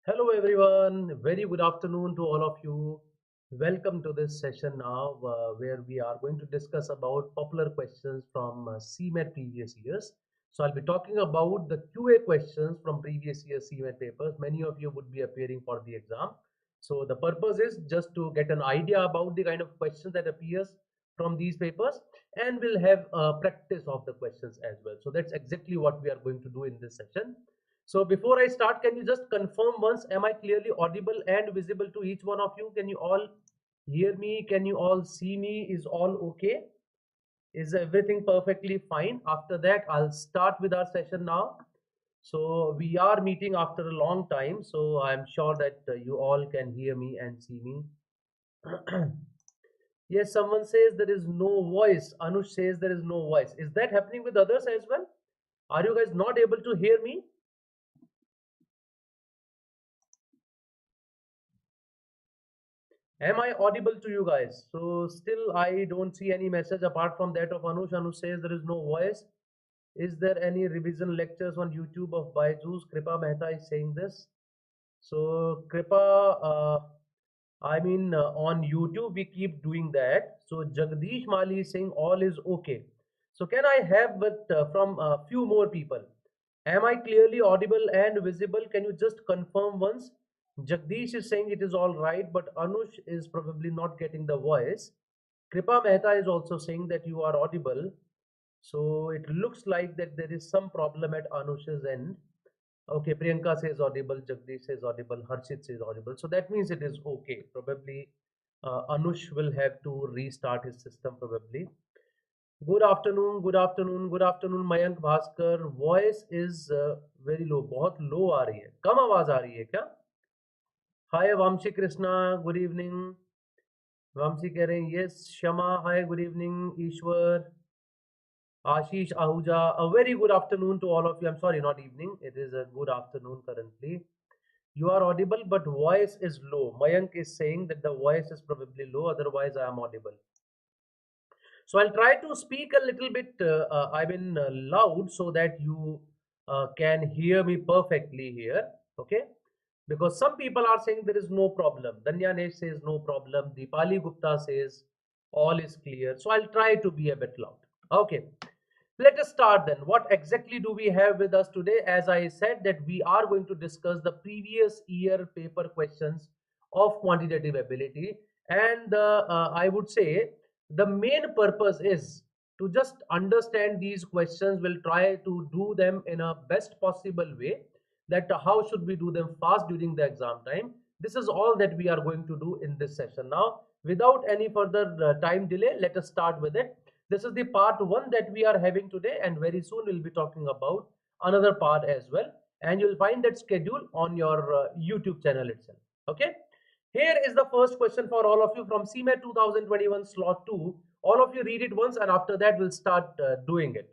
Hello everyone, very good afternoon to all of you. Welcome to this session now where we are going to discuss about popular questions from CMAT previous years. So I'll be talking about the QA questions from previous year CMAT papers. Many of you would be appearing for the exam. So the purpose is just to get an idea about the kind of questions that appears from these papers, and we'll have a practice of the questions as well. So that's exactly what we are going to do in this session. So before I start, can you just confirm once, am I clearly audible and visible to each one of you? Can you all hear me? Can you all see me? Is all okay? Is everything perfectly fine? After that, I'll start with our session now. So we are meeting after a long time. So I'm sure that you all can hear me and see me. Yes, someone says there is no voice. Anush says there is no voice. Is that happening with others as well? Are you guys not able to hear me? Am I audible to you guys? So still I don't see any message apart from that of Anush. Anush says there is no voice. Is there any revision lectures on YouTube of BYJU'S? Kripa Mehta is saying this. So Kripa, on YouTube we keep doing that. So Jagdish Mali is saying all is okay. So can I have with from a few more people? Am I clearly audible and visible? Can you just confirm once? Jagdish is saying it is all right, but Anush is probably not getting the voice. Kripa Mehta is also saying that you are audible. So it looks like that there is some problem at Anush's end. Okay, Priyanka says audible, Jagdish says audible, Harshit says audible. So that means it is okay. Probably Anush will have to restart his system probably. Good afternoon, good afternoon, good afternoon, Mayank Bhaskar. Voice is very low, बहुत low आ रही है, कम आवाज आ रही है क्या? Hi Vamshi Krishna, good evening. Vamshi कह रहे हैं yes. Shama, hi, good evening. Ishwar, Ashish Ahuja, a very good afternoon to all of you. I'm sorry, not evening. It is a good afternoon currently. You are audible, but voice is low. Mayank is saying that the voice is probably low. Otherwise, I am audible. So I'll try to speak a little bit, loud so that you can hear me perfectly here. Okay. Because some people are saying there is no problem. Danyanesh says no problem. Deepali Gupta says all is clear. So I'll try to be a bit loud. Okay. Let us start then. What exactly do we have with us today? As I said that we are going to discuss the previous year paper questions of quantitative ability, and I would say the main purpose is to just understand these questions. We'll try to do them in a best possible way, that how should we do them fast during the exam time. This is all that we are going to do in this session. Now without any further time delay, let us start with it. This is the part one that we are having today, and very soon we'll be talking about another part as well, and you'll find that schedule on your YouTube channel itself. Okay, here is the first question for all of you from CMAT 2021 slot 2. All of you read it once, and after that we'll start doing it.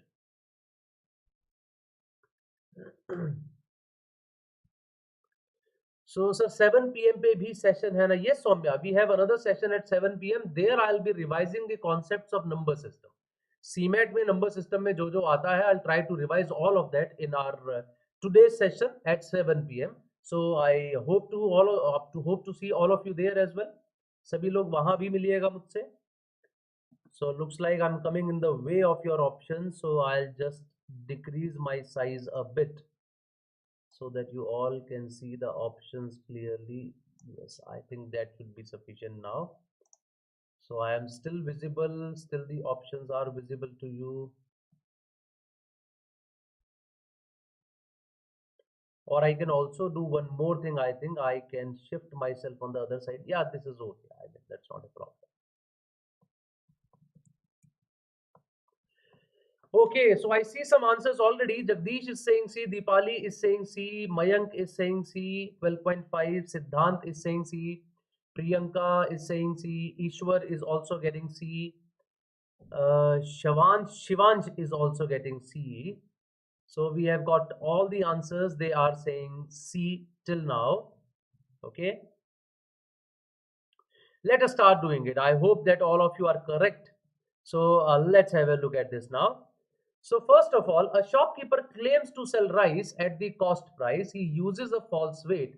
So sir, 7 p.m. पे भी session है ना? Yes Soumya, we have another session at 7 p.m. There I'll be revising the concepts of number system. CMAT में number system में जो जो आता है, I'll try to revise all of that in our today's session at 7 p.m. So I hope to see all of you there as well. सभी लोग वहाँ भी मिलिएगा मुझसे. So looks like I'm coming in the way of your options, so I'll just decrease my size a bit so that you all can see the options clearly. Yes, I think that should be sufficient now. So I am still visible, still the options are visible to you. Or I can also do one more thing. I think I can shift myself on the other side. Yeah, this is okay. I think that's not a problem. Okay, so I see some answers already. Jagdish is saying C, Deepali is saying C, Mayank is saying C, 12.5, Siddhant is saying C, Priyanka is saying C, Ishwar is also getting C, Shivansh is also getting C. So we have got all the answers. They are saying C till now. Okay. Let us start doing it. I hope that all of you are correct. So let's have a look at this now. So first of all, a shopkeeper claims to sell rice at the cost price. He uses a false weight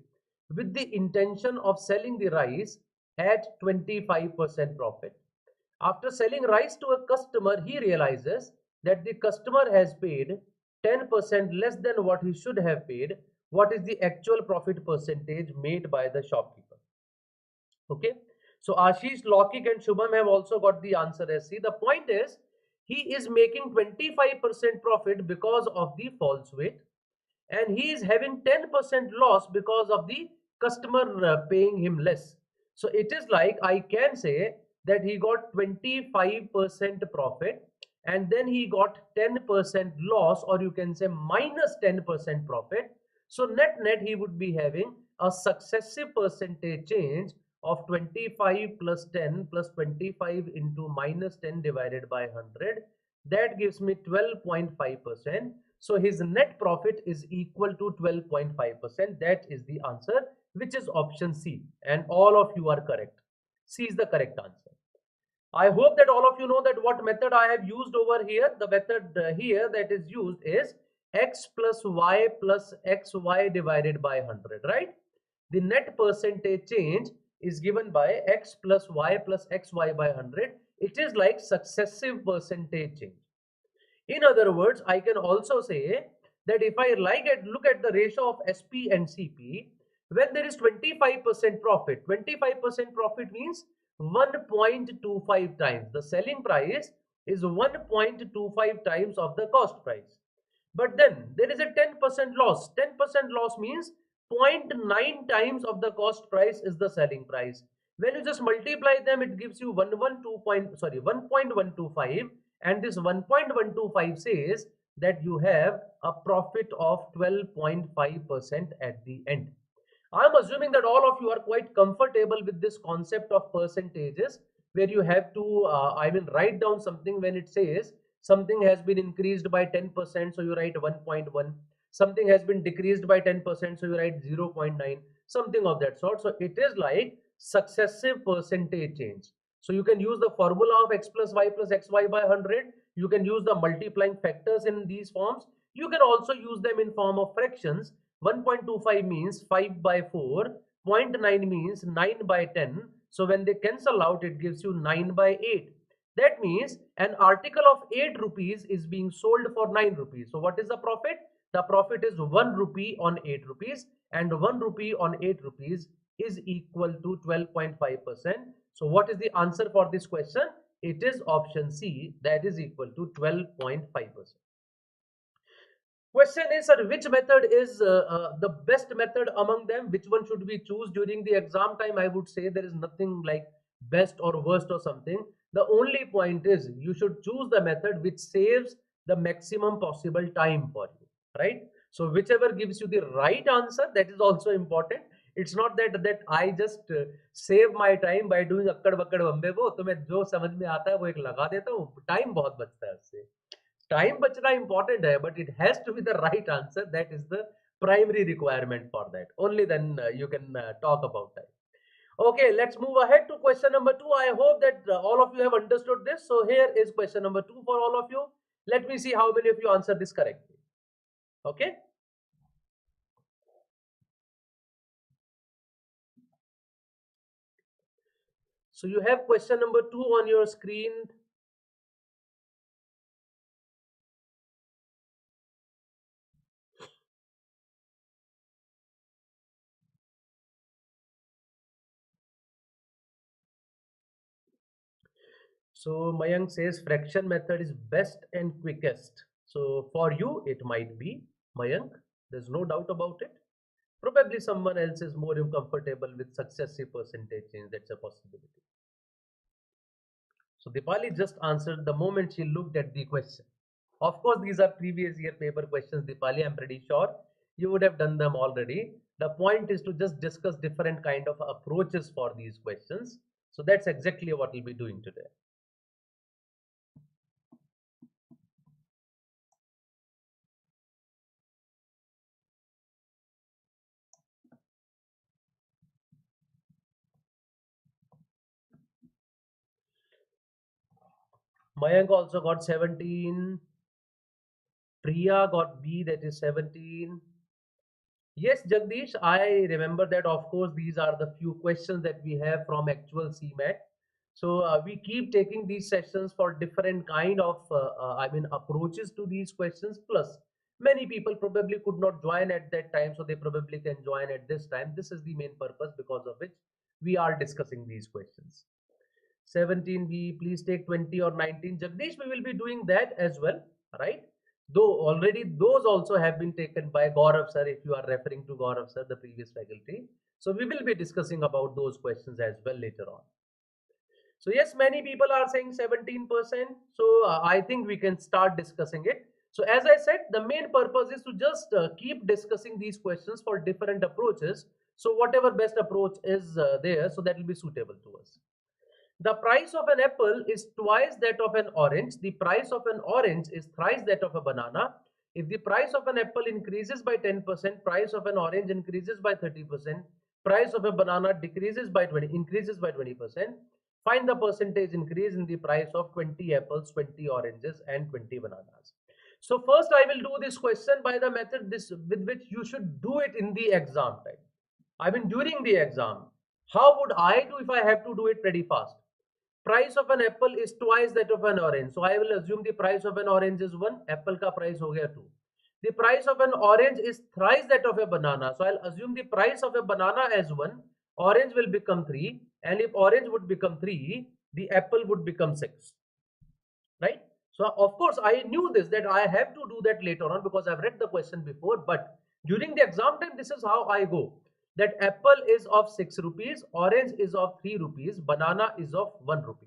with the intention of selling the rice at 25% profit. After selling rice to a customer, he realizes that the customer has paid 10% less than what he should have paid. What is the actual profit percentage made by the shopkeeper? Okay. So Ashish, Lokik and Shubham have also got the answer as C. The point is, he is making 25% profit because of the false weight, and he is having 10% loss because of the customer paying him less. So it is like I can say that he got 25% profit and then he got 10% loss, or you can say minus 10% profit. So net net he would be having a successive percentage change of 25 plus 10 plus 25 into minus 10 divided by 100. That gives me 12.5%. So his net profit is equal to 12.5%. That is the answer, which is option C. And all of you are correct. C is the correct answer. I hope that all of you know that what method I have used over here. The method here that is used is x plus xy divided by 100, right? The net percentage change is given by x plus xy by 100. It is like successive percentage change. In other words, I can also say that if I look at the ratio of SP and CP, when there is 25% profit, 25% profit means 1.25 times. The selling price is 1.25 times of the cost price. But then there is a 10% loss. 10% loss means 0.9 times of the cost price is the selling price. When you just multiply them, it gives you 1.125, and this 1.125 says that you have a profit of 12.5% at the end. I'm assuming that all of you are quite comfortable with this concept of percentages, where you have to, write down something when it says something has been increased by 10%, so you write 1.1. Something has been decreased by 10%, so you write 0.9, something of that sort. So it is like successive percentage change. So you can use the formula of x plus xy by 100. You can use the multiplying factors in these forms. You can also use them in form of fractions. 1.25 means 5 by 4, zero point 0.9 means 9 by 10. So when they cancel out, it gives you 9 by 8. That means an article of 8 rupees is being sold for 9 rupees. So what is the profit? The profit is 1 rupee on 8 rupees, and 1 rupee on 8 rupees is equal to 12.5%. So what is the answer for this question? It is option C, that is equal to 12.5%. Question is, sir, which method is the best method among them? Which one should we choose during the exam time? I would say there is nothing like best or worst or something. The only point is you should choose the method which saves the maximum possible time for you, right? So whichever gives you the right answer, that is also important. It's not that I just save my time by doing अक्कड़ बक्कड़ Bombay को, तो मैं जो समझ में आता है वो एक लगा देता हूँ, टाइम बहुत बचता है उससे. Time bachna important hai, but it has to be the right answer. That is the primary requirement for that. Only then you can talk about that. Okay, let's move ahead to question number 2. I hope that all of you have understood this. So here is question number 2 for all of you. Let me see how many of you answer this correctly. Okay. So you have question number 2 on your screen. So Mayank says fraction method is best and quickest. So for you, it might be Mayank. There's no doubt about it. Probably someone else is more comfortable with successive percentage change. That's a possibility. So Dipali just answered the moment she looked at the question. Of course, these are previous year paper questions, Dipali. I'm pretty sure you would have done them already. The point is to just discuss different kind of approaches for these questions. So that's exactly what we'll be doing today. Mayank also got 17. Priya got B, that is 17. Yes, Jagdish, I remember that. Of course, these are the few questions that we have from actual CMAT. So we keep taking these sessions for different kind of, approaches to these questions. Plus, many people probably could not join at that time, so they probably can join at this time. This is the main purpose because of which we are discussing these questions. 17B, please take 20 or 19. Jagdish, we will be doing that as well, right? Though already those also have been taken by Gaurav sir, if you are referring to Gaurav sir, the previous faculty. So we will be discussing about those questions as well later on. So yes, many people are saying 17%. So I think we can start discussing it. So as I said, the main purpose is to just keep discussing these questions for different approaches. So whatever best approach is there, so that will be suitable to us. The price of an apple is twice that of an orange. The price of an orange is thrice that of a banana. If the price of an apple increases by 10%, price of an orange increases by 30%, price of a banana decreases by 20%. Find the percentage increase in the price of 20 apples, 20 oranges, and 20 bananas. So first I will do this question by the method with which you should do it in the exam time. I mean during the exam. How would I do if I have to do it pretty fast? Price of an apple is twice that of an orange. So I will assume the price of an orange is 1, apple ka price ho gaya 2. The price of an orange is thrice that of a banana. So I'll assume the price of a banana as 1, orange will become 3, and if orange would become 3, the apple would become 6. Right? So of course I knew this, that I have to do that later on because I've read the question before, but during the exam time this is how I go. That apple is of 6 rupees, orange is of 3 rupees, banana is of 1 rupee.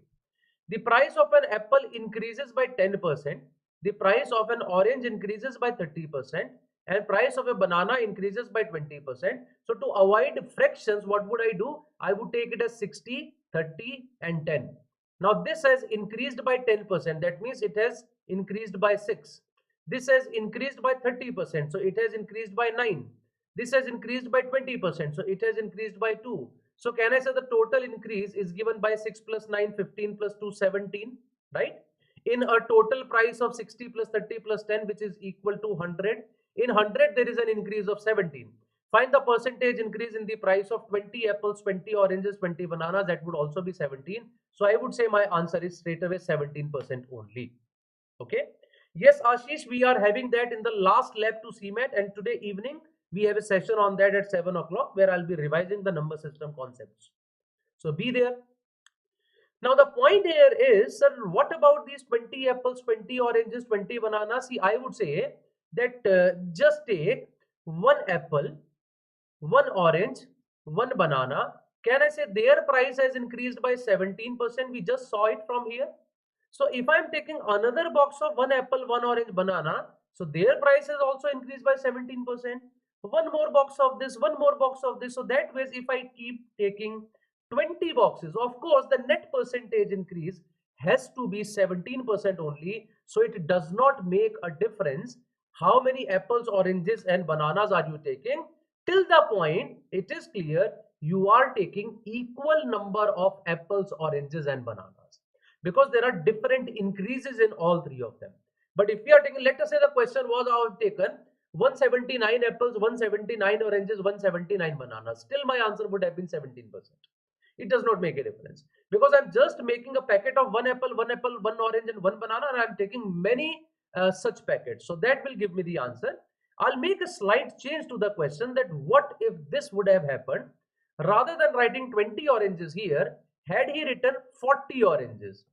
The price of an apple increases by 10%, the price of an orange increases by 30%, and price of a banana increases by 20%. So to avoid fractions, what would I do? I would take it as 60, 30, and 10. Now this has increased by 10%. That means it has increased by 6. This has increased by 30%. So it has increased by 9. This has increased by 20%. So it has increased by 2. So can I say the total increase is given by 6 plus 9, 15 plus 2, 17, right? In a total price of 60 plus 30 plus 10, which is equal to 100. In 100, there is an increase of 17. Find the percentage increase in the price of 20 apples, 20 oranges, 20 bananas. That would also be 17. So I would say my answer is straight away 17% only. Okay. Yes, Ashish, we are having that in the last lab to CMAT, and today evening we have a session on that at 7 o'clock where I'll be revising the number system concepts. So be there. Now the point here is, sir, what about these 20 apples, 20 oranges, 20 bananas? See, I would say that just take one apple, one orange, one banana. Can I say their price has increased by 17%? We just saw it from here. So if I'm taking another box of one apple, one orange, banana, so their price has also increased by 17%. One more box of this, one more box of this. So that way, if I keep taking 20 boxes, of course, the net percentage increase has to be 17% only. So it does not make a difference how many apples, oranges, and bananas are you taking. Till the point it is clear you are taking equal number of apples, oranges, and bananas, because there are different increases in all three of them. But if we are taking, let us say the question was I have taken 179 apples, 179 oranges, 179 bananas, still my answer would have been 17%. It does not make a difference because I'm just making a packet of one apple, one orange, and one banana, and I'm taking many such packets. So that will give me the answer. I'll make a slight change to the question, that what if this would have happened? Rather than writing 20 oranges here, had he written 40 oranges?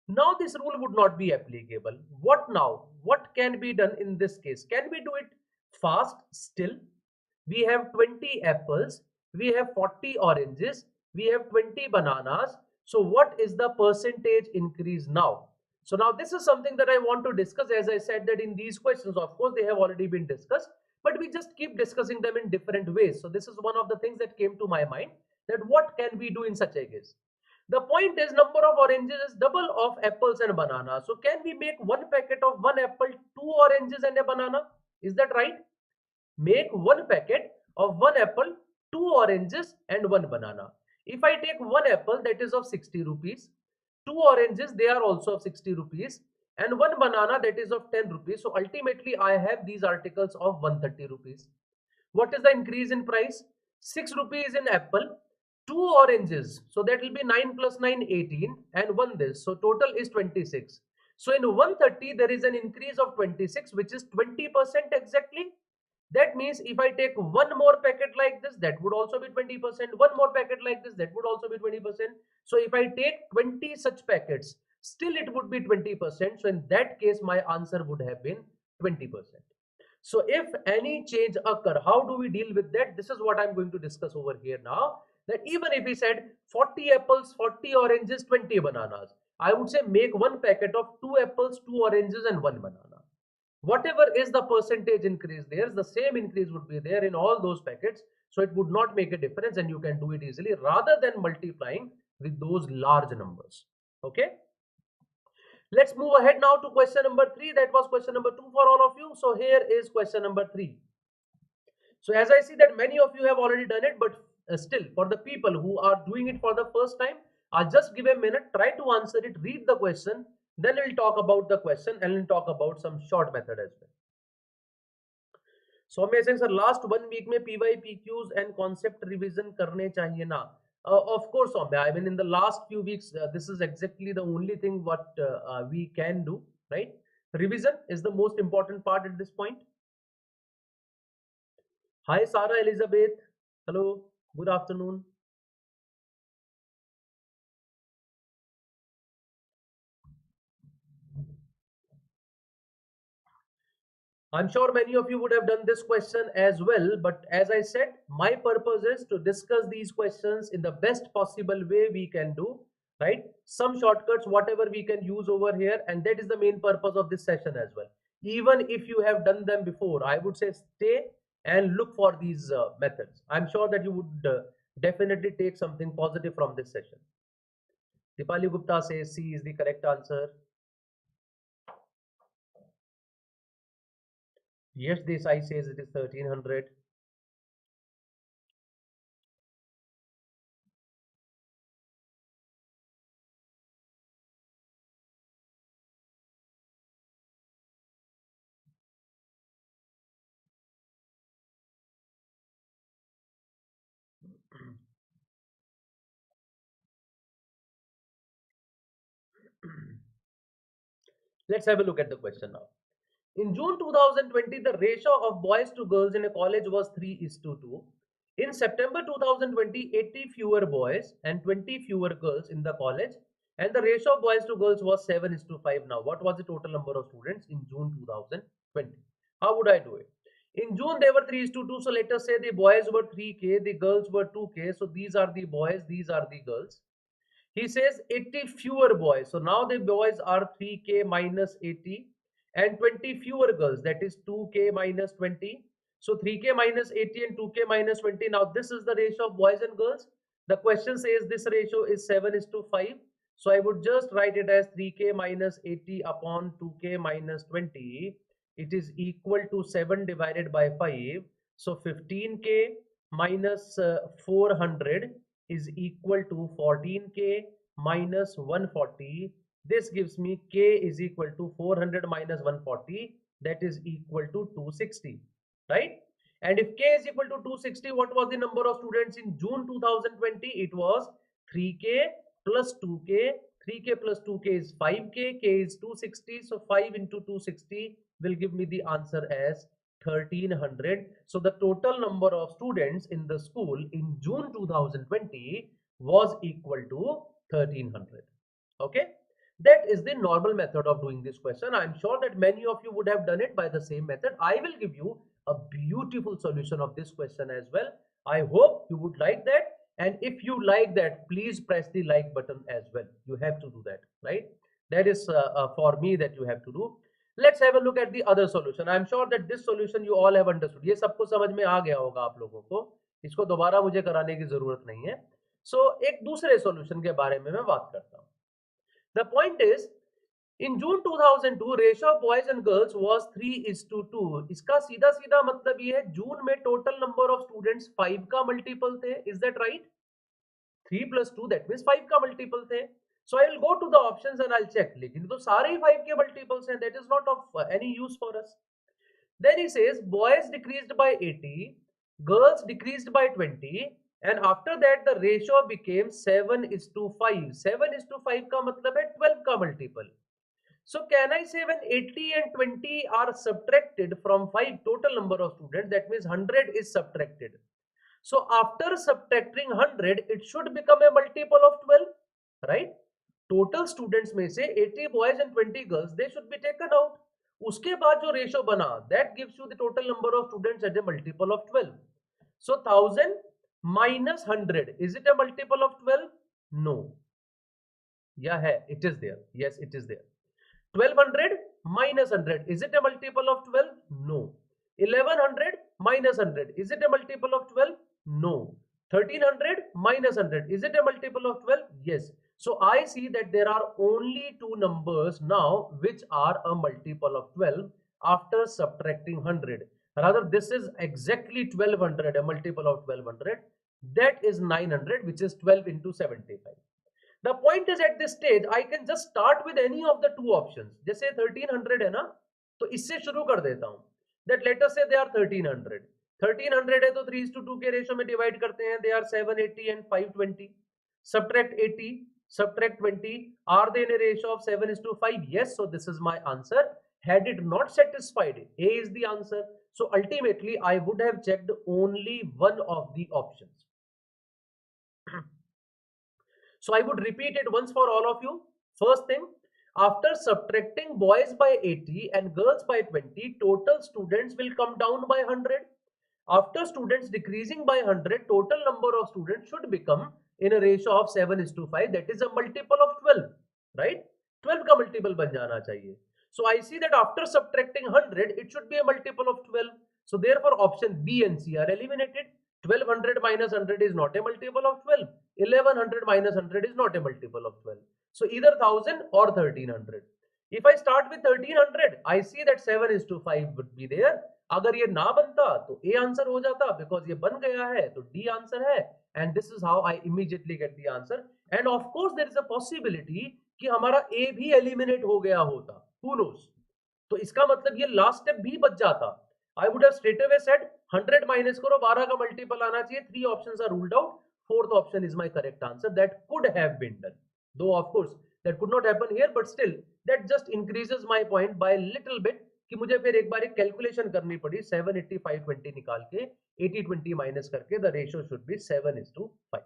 Now this rule would not be applicable. What now? What can be done in this case? Can we do it fast still? We have 20 apples, we have 40 oranges, we have 20 bananas. So what is the percentage increase now? So now this is something that I want to discuss. As I said that in these questions, of course, they have already been discussed, but we just keep discussing them in different ways. So this is one of the things that came to my mind, that what can we do in such a case? The point is, number of oranges is double of apples and bananas. So can we make one packet of one apple, two oranges and a banana? Is that right? Make one packet of one apple, two oranges, and one banana. If I take one apple, that is of 60 rupees, two oranges, they are also of 60 rupees, and one banana, that is of 10 rupees. So ultimately I have these articles of 130 rupees. What is the increase in price? 6 rupees in apple, 2 oranges, so that will be 9 plus 9 18, and 1 this, so total is 26. So in 130 there is an increase of 26, which is 20% exactly. That means if I take one more packet like this, that would also be 20%. One more packet like this, that would also be 20%. So if I take 20 such packets, still it would be 20%. So in that case, my answer would have been 20%. So if any change occur, how do we deal with that? This is what I'm going to discuss over here now. That even if we said 40 apples, 40 oranges, 20 bananas, I would say make one packet of 2 apples, 2 oranges and 1 banana. Whatever is the percentage increase there, the same increase would be there in all those packets. So it would not make a difference and you can do it easily rather than multiplying with those large numbers. Okay. Let's move ahead now to question number 3. That was question number 2 for all of you. So here is question number 3. So as I see that many of you have already done it, but still for the people who are doing it for the first time, I'll just give a minute, try to answer it, read the question, then we'll talk about the question and we'll talk about some short method as well. So मैं saying sir last 1 week में PY PQs and concept revision करने चाहिए ना? Of course, Soumya. I mean, in the last few weeks, this is exactly the only thing what we can do, right? Revision is the most important part at this point. Hi, Sarah Elizabeth. Hello. Good afternoon. I'm sure many of you would have done this question as well, but as I said, my purpose is to discuss these questions in the best possible way we can do, right? Some shortcuts, whatever we can use over here, and that is the main purpose of this session as well. Even if you have done them before, I would say stay and look for these methods. I'm sure that you would definitely take something positive from this session. Dipali Gupta says C is the correct answer. Yes, Desai says it is 1300. Let's have a look at the question now. In June 2020, the ratio of boys to girls in a college was 3:2. In September 2020, 80 fewer boys and 20 fewer girls in the college, and the ratio of boys to girls was 7:5. Now, what was the total number of students in June 2020? How would I do it? In June, they were 3:2. So let us say the boys were 3K, the girls were 2K. So these are the boys, these are the girls. He says 80 fewer boys. So now the boys are 3K minus 80 and 20 fewer girls. That is 2K minus 20. So 3K minus 80 and 2K minus 20. Now this is the ratio of boys and girls. The question says this ratio is 7:5. So I would just write it as 3K minus 80 upon 2K minus 20. It is equal to 7 divided by 5. So 15K minus 400 is equal to 14K minus 140. This gives me K is equal to 400 minus 140. That is equal to 260, right? And if K is equal to 260, what was the number of students in June 2020? It was 3K plus 2K. 3K plus 2K is 5K. K is 260. So 5 into 260 will give me the answer as 1300. So the total number of students in the school in June 2020 was equal to 1300. Okay, that is the normal method of doing this question. I'm sure that many of you would have done it by the same method. I will give you a beautiful solution of this question as well. I hope you would like that, and if you like that, please press the like button as well. You have to do that, right? That is for me that you have to do. Let's have a look at the other solution. I'm sure that this solution you all have understood. ये सबको समझ में आ गया होगा आप लोगों को. इसको दोबारा मुझे कराने की जरूरत नहीं है. So एक दूसरे solution के बारे में मैं बात करता हूँ. The point is, in June 2002, ratio of boys and girls was 3:2. इसका सीधा सीधा मतलब ये है जून में total number of students 5 का multiple थे. Is that right? 3 plus 2, that means 5 का multiple थे. So I will go to the options and I'll check. लेकिन तो सारे ही 5 के multiples हैं. That is not of any use for us. Then he says boys decreased by 80, girls decreased by 20, and after that the ratio became 7:5. 7:5 का मतलब है 12 का multiple. So can I say when 80 and 20 are subtracted from 5 total number of students, that means 100 is subtracted. So after subtracting 100, it should become a multiple of 12, right? Total students में से 80 boys and 20 girls, they should be taken out. उसके बाद जो ratio बना, that gives you the total number of students as a multiple of 12. So 1000 minus 100, is it a multiple of 12? No. Yeah, hai, it is there. Yes, it is there. 1200 minus 100, is it a multiple of 12? No. 1100 minus 100, is it a multiple of 12? No. 1300 minus 100, is it a multiple of 12? Yes. So I see that there are only two numbers now which are a multiple of 12 after subtracting 100. Rather, this is exactly 1200, a multiple of 1200. That is 900, which is 12 into 75. The point is, at this stage I can just start with any of the two options. जैसे 1300 है ना, तो इससे शुरू कर देता हूँ. That let us say they are 1300. 1300 है तो 3:2 के रेशो में डिवाइड करते हैं. They are 780 and 520. Subtract 80, subtract 20. Are they in a ratio of 7:5? Yes. So this is my answer. Had it not satisfied, A is the answer. So ultimately I would have checked only one of the options. So I would repeat it once for all of you. First thing, after subtracting boys by 80 and girls by 20, total students will come down by 100. After students decreasing by 100, total number of students should become in a ratio of 7:5. That is a multiple of 12, right? 12 का multiple बन जाना चाहिए. So I see that after subtracting 100, it should be a multiple of 12. So therefore option B and C are eliminated. 1200 minus 100 is not a multiple of 12. 1100 minus 100 is not a multiple of 12. So either 1000 or 1300. If I start with 1300, I see that 7:5 would be there. अगर ये ना बनता तो A answer हो जाता, because ये बन गया है तो D आंसर है. And this is how I immediately get the answer. And of course there is a possibility कि हमारा A भी eliminate हो गया होता. Who knows? तो इसका मतलब ये last step भी बच जाता. I would have straight away said 100 minus करो, 12 का multiple आना चाहिए. 3 options are ruled out. 4th option is my correct answer. That could have been done. Though of course that could not happen here, but still that just increases my point by little bit. कि मुझे फिर एक बार एक calculation करनी पड़ी. 780 520 निकाल के 80 20 minus करके the ratio should be 7:5.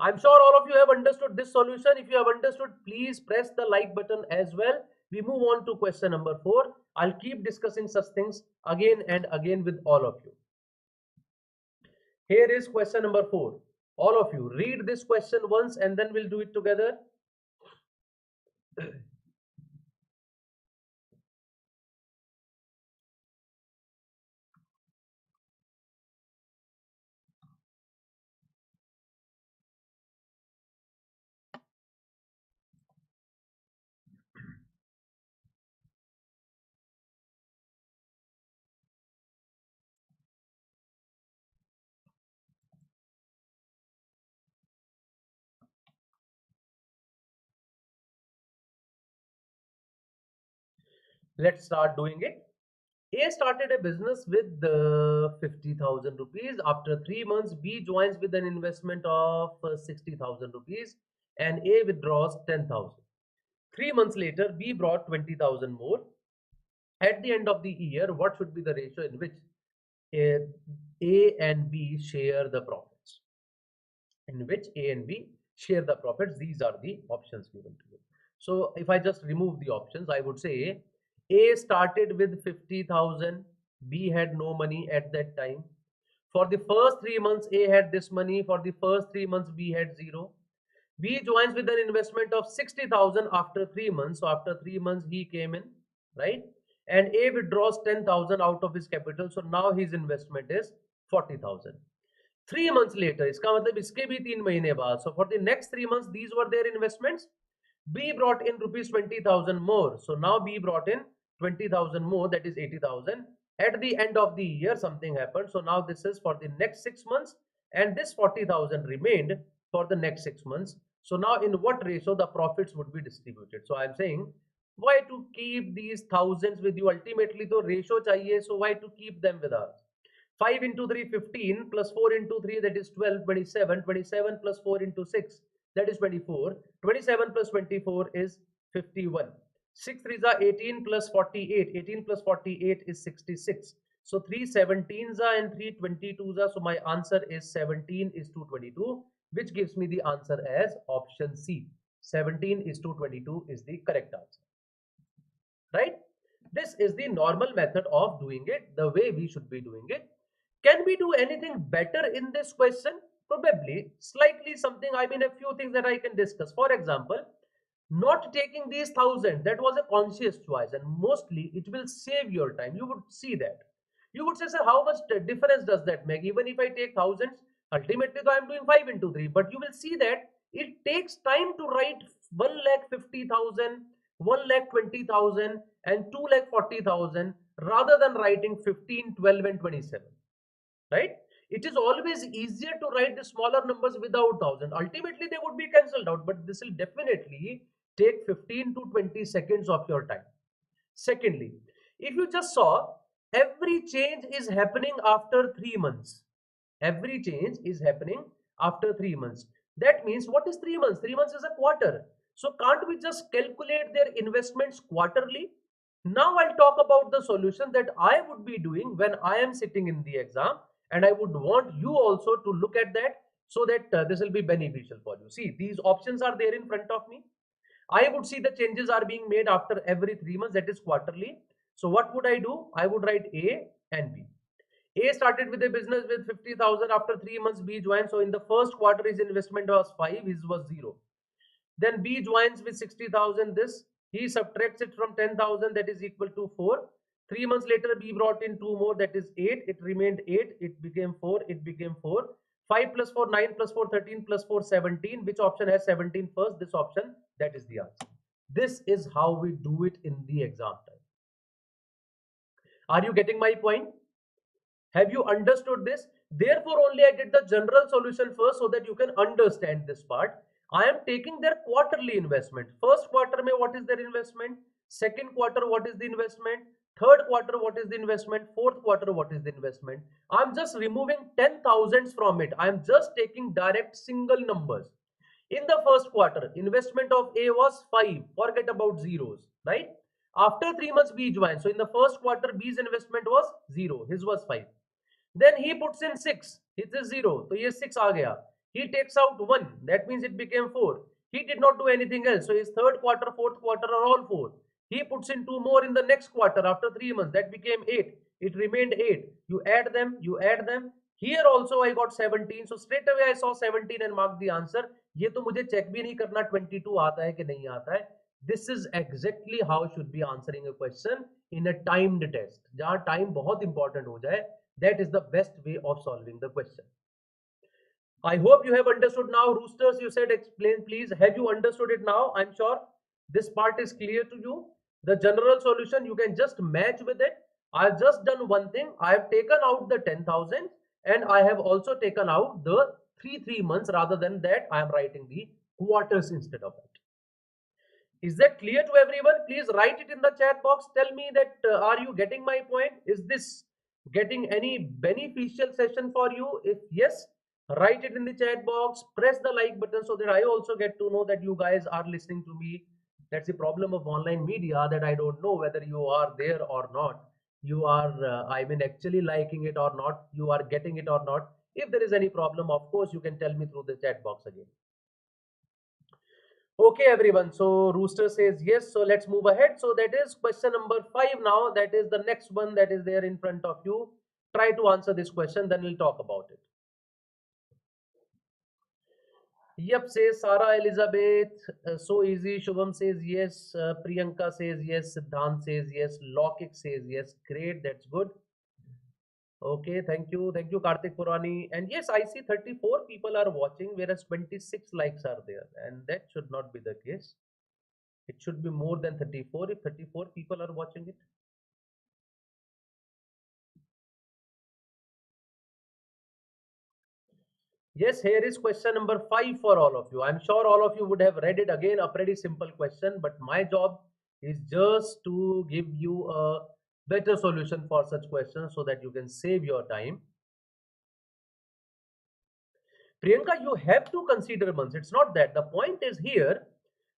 I'm sure all of you have understood this solution. If you have understood, please press the like button as well. We move on to question number 4. I'll keep discussing such things again and again with all of you. Here is question number 4. All of you read this question once and then we'll do it together. Let's start doing it. A started a business with 50,000 rupees. After 3 months, B joins with an investment of 60,000 rupees and A withdraws 10,000. 3 months later, B brought 20,000 more. At the end of the year, what should be the ratio in which A and B share the profits? In which A and B share the profits? These are the options given to you. So if I just remove the options, I would say A started with 50,000. B had no money at that time. For the first 3 months, A had this money. For the first 3 months, B had 0. B joins with an investment of 60,000 after 3 months. So after 3 months, he came in, right? And A withdraws 10,000 out of his capital. So now his investment is 40,000. 3 months later, इसका मतलब इसके भी 3 महीने बाद. So for the next 3 months, these were their investments. B brought in rupees 20,000 more. So now B brought in 20,000 more, that is 80,000. At the end of the year, something happened. So now this is for the next 6 months, and this 40,000 remained for the next 6 months. So now in what ratio the profits would be distributed? So I'm saying, why to keep these thousands with you? Ultimately, the ratio chahiye, so why to keep them with us? 5 into 3, 15, plus 4 into 3, that is 12, 27, 27 plus 4 into 6, that is 24, 27 plus 24 is 51. 6 3s are 18 plus 48, 18 plus 48 is 66. So 3 17s are and 3 22s are, so my answer is 17 is to 22, which gives me the answer as option C. 17 is to 22 is the correct answer, right? This is the normal method of doing it, the way we should be doing it. Can we do anything better in this question? Probably, slightly something, I mean a few things that I can discuss. For example, not taking these 1000, that was a conscious choice, and mostly it will save your time. You would see that. You would say, sir, how much difference does that make? Even if I take thousands, ultimately though I'm doing 5 into 3, but you will see that it takes time to write 1,50,000, 1,20,000 and 2,40,000 rather than writing 15, 12 and 27, right? It is always easier to write the smaller numbers without 1000. Ultimately they would be cancelled out, but this will definitely take 15 to 20 seconds of your time. Secondly, if you just saw, every change is happening after 3 months. Every change is happening after 3 months. That means, what is 3 months? 3 months is a quarter. So can't we just calculate their investments quarterly? Now I'll talk about the solution that I would be doing when I am sitting in the exam, and I would want you also to look at that, so that this will be beneficial for you. See, these options are there in front of me. I would see the changes are being made after every 3 months, that is quarterly. So what would I do? I would write A and B. A started with a business with 50,000. After 3 months, B joined. So in the first quarter, his investment was 5, his was 0. Then B joins with 60,000. This, he subtracts it from 10,000, that is equal to 4. 3 months later, B brought in 2 more, that is 8. It remained 8. It became 4. It became 4. 5 plus 4, 9 plus 4, 13 plus 4, 17. Which option has 17 first? This option. That is the answer. This is how we do it in the exam time. Are you getting my point? Have you understood this? Therefore, only I did the general solution first, so that you can understand this part. I am taking their quarterly investment. First quarter mein what is their investment? Second quarter what is the investment? Third quarter what is the investment? Fourth quarter what is the investment? I am just removing 10,000s from it. I am just taking direct single numbers. In the first quarter, investment of A was 5. Forget about zeros, right? After 3 months, B joined. So in the first quarter, B's investment was 0. His was 5. Then he puts in 6. It is 0. So here 6 aa gaya. He takes out 1. That means it became 4. He did not do anything else. So his third quarter, fourth quarter are all 4. He puts in 2 more in the next quarter after 3 months. That became 8. It remained 8. You add them. You add them. Here also I got 17. So straight away I saw 17 and marked the answer. ये तो मुझे check भी नहीं करना 22 आता है कि नहीं आता है. This is exactly how should be answering a question in a timed test. जहाँ time बहुत important हो जाए, that is the best way of solving the question. I hope you have understood now. Roosters, you said explain please. Have you understood it now? I'm sure this part is clear to you. The general solution, you can just match with it. I've just done one thing. I have taken out the 10,000 and I have also taken out the 3 months. Rather than that, I am writing the quarters instead of it. Is that clear to everyone? Please write it in the chat box. Tell me that are you getting my point? Is this getting any beneficial session for you? If yes, write it in the chat box. Press the like button so that I also get to know that you guys are listening to me. That's the problem of online media, that I don't know whether you are there or not. You are, I mean, actually liking it or not. You are getting it or not. If there is any problem, of course, you can tell me through the chat box again. Okay, everyone. So Rooster says yes. So let's move ahead. So that is question number 5 now. That is the next one that is there in front of you. Try to answer this question, then we'll talk about it. Yep, says Sarah Elizabeth. So easy. Shubham says yes. Priyanka says yes. Siddhant says yes. Lokik says yes. Great. That's good. Okay, thank you. Thank you, Karthik Purani. And yes, I see 34 people are watching, whereas 26 likes are there. And that should not be the case. It should be more than 34 if 34 people are watching it. Yes, here is question number 5 for all of you. I'm sure all of you would have read it again, a pretty simple question, but my job is just to give you a better solution for such questions so that you can save your time. Priyanka, you have to consider months. It's not that. The point is here,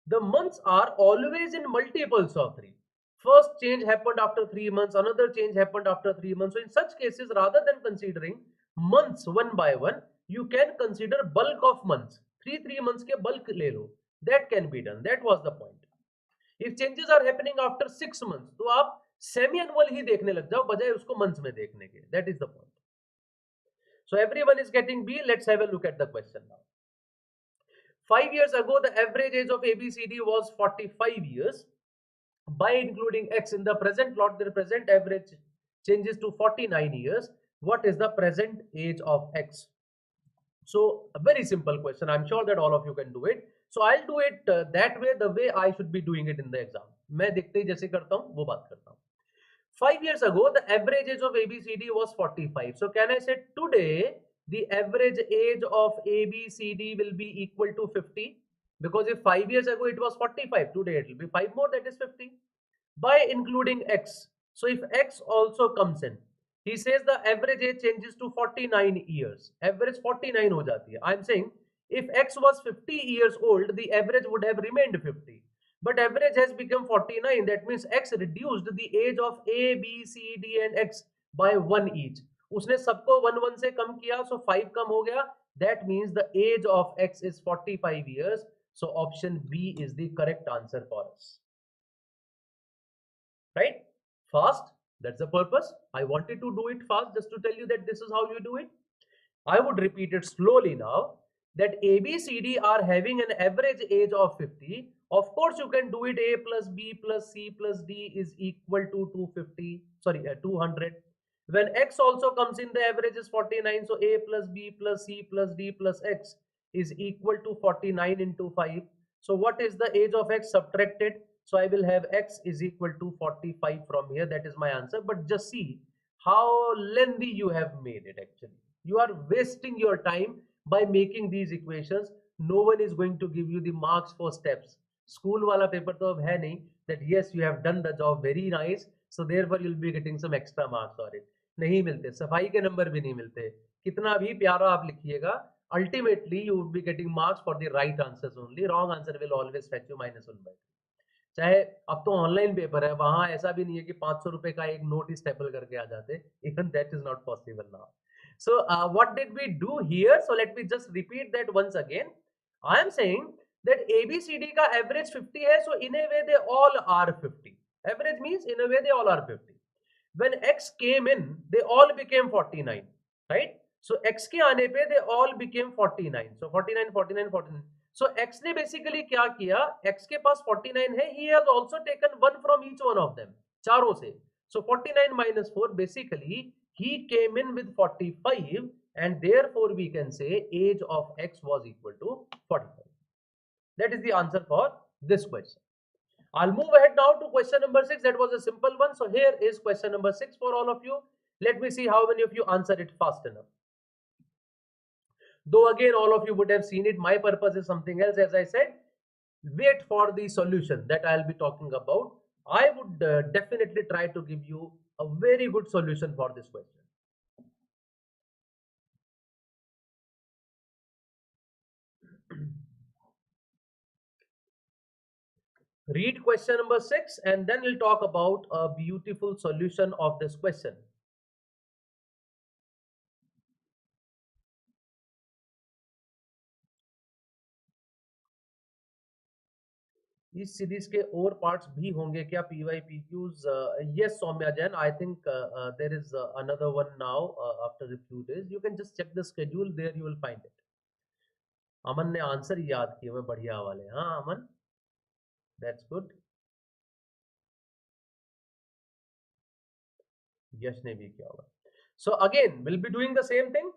the months are always in multiples of 3. First change happened after 3 months, another change happened after 3 months. So in such cases, rather than considering months one by one, you can consider bulk of months. 3 months ke bulk le lo. That can be done. That was the point. If changes are happening after 6 months, तो आप semi annual ही देखने लग जाओ बजाय उसको months में देखने के. That is the point. So everyone is getting B. Let's have a look at the question now. 5 years ago, the average age of ABCD was 45 years. By including X in the present plot, the present average changes to 49 years. What is the present age of X? So a very simple question. I'm sure that all of you can do it. So I'll do it that way, the way I should be doing it in the exam. मैं देखते ही जैसे करता हूँ वो बात करता हूँ. 5 years ago, the average age of ABCD was 45. So can I say today the average age of ABCD will be equal to 50? Because if 5 years ago it was 45, today it will be 5 more, that is 50. By including X. So if X also comes in, he says the average age changes to 49 years. Average 49 ho jati hai. I'm saying if X was 50 years old, the average would have remained 50. But average has become 49. That means X reduced the age of A, B, C, D and X by 1 each. उसने सबको 1 से कम किया, so 5 कम हो गया. That means the age of X is 45 years. So option B is the correct answer for us. Right? Fast. That's the purpose. I wanted to do it fast just to tell you that this is how you do it. I would repeat it slowly now. That A, B, C, D are having an average age of 50. Of course, you can do it A plus B plus C plus D is equal to 250. Sorry, 200. When X also comes in, the average is 49. So A plus B plus C plus D plus X is equal to 49 into 5. So what is the age of X subtracted? So I will have X is equal to 45 from here. That is my answer. But just see how lengthy you have made it actually. You are wasting your time by making these equations. No one is going to give you the marks for steps. School wala paper to ab hai nahi that yes you have done the job very nice, so therefore you'll be getting some extra marks for it. नहीं मिलते, सफाई के number भी नहीं मिलते. कितना भी प्यारा आप लिखिएगा, ultimately you would be getting marks for the right answers only. Wrong answer will always fetch you -1/2. चाहे अब तो ऑनलाइन पेपर है, वहां ऐसा भी नहीं है कि 500 रुपए का एक नोट स्टेपल करके आ जाते. Even that is not possible now. So what did we do here? So let me just repeat that once again. I am saying that ABCD का average 50 है, so in a way they all are 50. Average means in a way they all are 50. When X came in, they all became 49, right? So X के आने पे they all became 49. So 49, 49, 49. So X ने basically क्या किया? X के पास 49 है. He has also taken 1 from each one of them. चारों से. So 49 minus 4, basically he came in with 45 and therefore we can say age of X was equal to 45. That is the answer for this question. I'll move ahead now to question number 6. That was a simple one. So here is question number 6 for all of you. Let me see how many of you answer it fast enough. Though again all of you would have seen it, my purpose is something else. As I said, wait for the solution that I'll be talking about. I would definitely try to give you a very good solution for this question. Read question number 6 and then we'll talk about a beautiful solution of this question. इस series के और parts भी होंगे क्या? PYPQs? Yes, Soumya Jain, I think there is another one now after a few days. You can just check the schedule, there you will find it. अमन ने answer याद किए हुए बढ़िया वाले. हाँ अमन, that's good. यश ने भी किया होगा. So again, we'll be doing the same thing.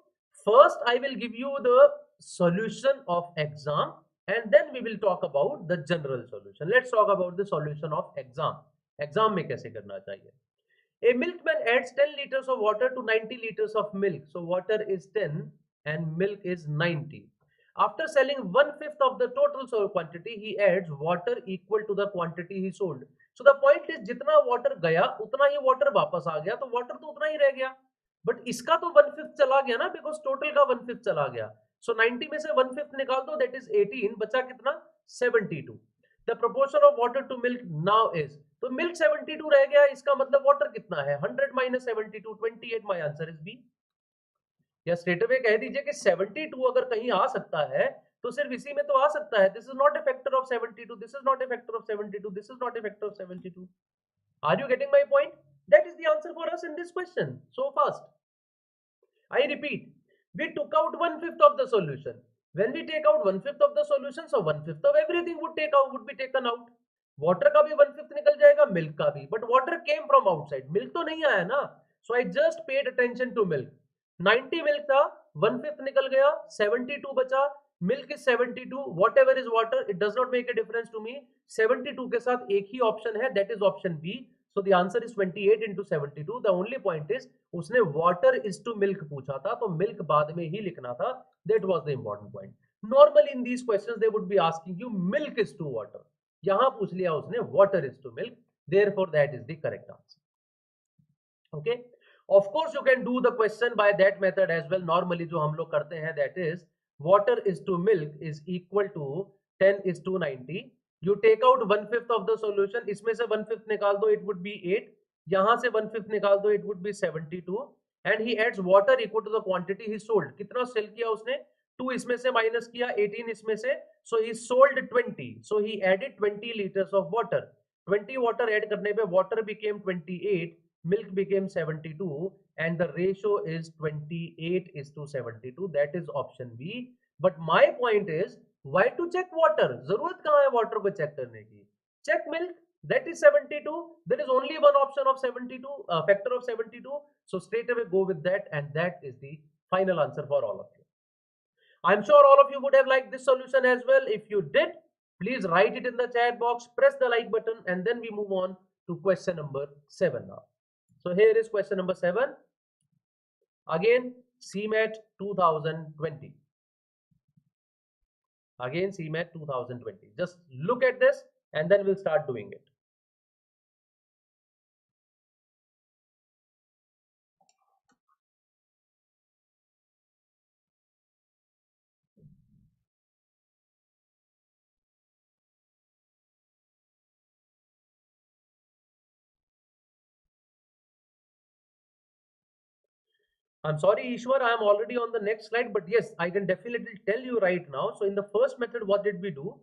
First, I will give you the solution of exam and then we will talk about the general solution. Let's talk about the solution of exam. Exam में कैसे करना चाहिए? A milkman adds 10 liters of water to 90 liters of milk. So water is 10 and milk is 90. After selling 1/5 of the total sold quantity, he adds water equal to the quantity he sold. So the point is जितना water गया उतना ही water वापस आ गया, तो water तो उतना ही रह गया, बट इसका तो 1/5 चला गया ना, बिकॉज टोटल का 1/5 चला गया। सो 90 में से 1/5 निकाल दो, दैट इज 18, बचा कितना 72। The proportion of water to milk now is, तो मिल्क 72 रह गया, इसका मतलब वाटर कितना है 100 minus 72, 28। My answer is B. या स्ट्रेट अवे कह दीजिए कि 72 अगर कहीं आ सकता है तो सिर्फ इसी में तो आ सकता है। This is not a factor of 72, this is not a factor of 72, this is not a factor of 72। Are you getting my point? That is the answer for us in this question so fast. I repeat, we took out 1/5 of the solution. When we take out 1/5 of the solution, so 1/5 of everything would be taken out. Water का भी 1/5 निकल जाएगा, milk का भी, but water came from outside. Milk तो नहीं आया ना, so I just paid attention to milk. 90 milk था, 1/5 निकल गया, 72 बचा. Milk is 72. Whatever is water, it does not make a difference to me. 72 के साथ एक ही option है, that is option B. So the answer is 28 into 72. The only point is उसने water is to milk पूछा था, तो milk बाद में ही लिखना था. That was the important point. Normally in these questions they would be asking you milk is to water. यहाँ पूछ लिया उसने water is to milk. Therefore that is the correct answer. Okay. Of course you can do the question by that method as well. Normally जो हम लोग करते हैं that is water is to milk is equal to 10 is to 90. You take out 1/5 of the solution, इसमें से 1/5 निकाल दो, it would be 8. यहाँ से 1/5 निकाल दो, it would be 72. And he adds water equal to the quantity he sold. कितना cell किया उसने? 2 इसमें से माइनस किया, 18 इसमें से, so he sold 20. So he added 20 liters of water. 20 water add करने पे water became 28, milk became 72, and the ratio is 28 is to 72. That is option B. But my point is, why to check water? जरूरत कहाँ है water को check करने की? Check milk, that is 72. There is only one option of 72, factor of 72. So straight away go with that, and that is the final answer for all of you. I'm sure all of you would have liked this solution as well. If you did, please write it in the chat box, press the like button, and then we move on to question number 7 now. So here is question number 7. Again, CMAT 2020. Again, CMAT 2020. Just look at this and then we'll start doing it. I'm sorry, Ishwar, I am already on the next slide, but yes, I can definitely tell you right now. So in the first method, what did we do?